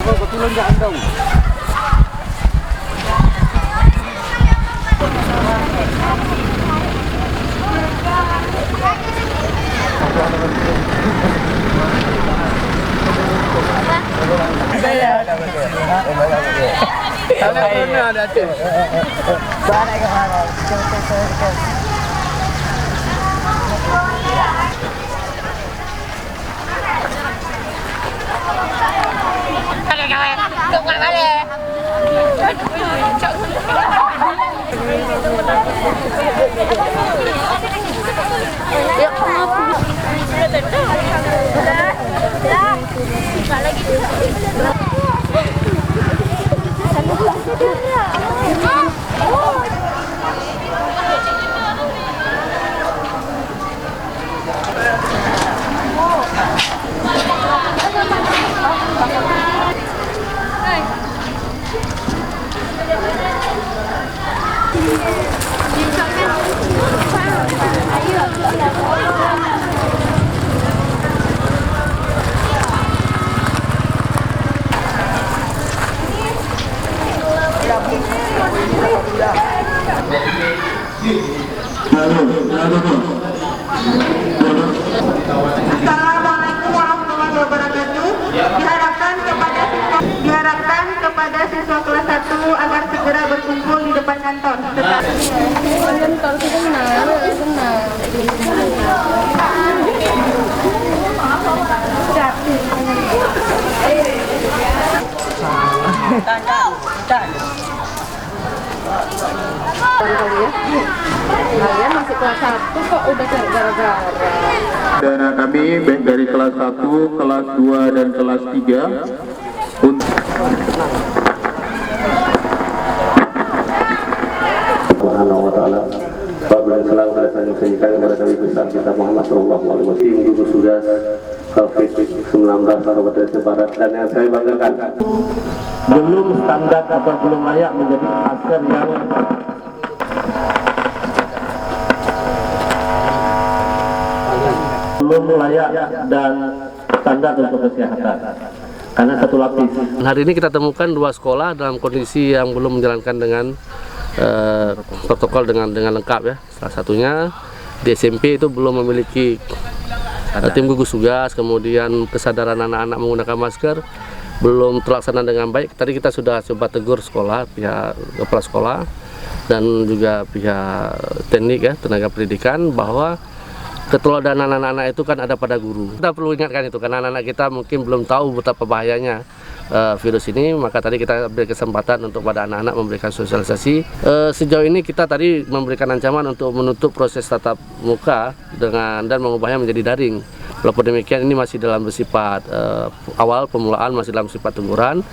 Betulan jangan dong. Assalamualaikum warahmatullahi wabarakatuh. Diharapkan kepada siswa kelas 1 agar segera berkumpul di depan kantor. Kantor Kalian masih kelas 1 kok udah gara-gara. Dana kami baik dari kelas 1, kelas 2 dan kelas 3 untuk Subhanahu wa ta'ala. Bapak Islam pada saat ini kepada Nabi besar kita Muhammad sallallahu alaihi wasallam gugus tugas COVID-19 Kabupaten Jepara, dan yang saya banggakan belum standar atau belum layak menjadi asker yang belum layak dan standar untuk kesehatan karena satu lapis. Hari ini kita temukan 2 sekolah dalam kondisi yang belum menjalankan dengan protokol dengan lengkap ya. Salah satunya di SMP itu belum memiliki tim gugus tugas, kemudian kesadaran anak-anak menggunakan masker belum terlaksana dengan baik. Tadi kita sudah coba tegur sekolah, pihak kepala sekolah dan juga pihak teknik ya, tenaga pendidikan, bahwa keteladanan anak-anak itu kan ada pada guru. Kita perlu ingatkan itu karena anak-anak kita mungkin belum tahu betapa bahayanya virus ini, maka tadi kita beri kesempatan untuk pada anak-anak memberikan sosialisasi. Sejauh ini kita tadi memberikan ancaman untuk menutup proses tatap muka dan mengubahnya menjadi daring. Walaupun demikian ini masih dalam bersifat awal pemulaan, masih dalam sifat teguran.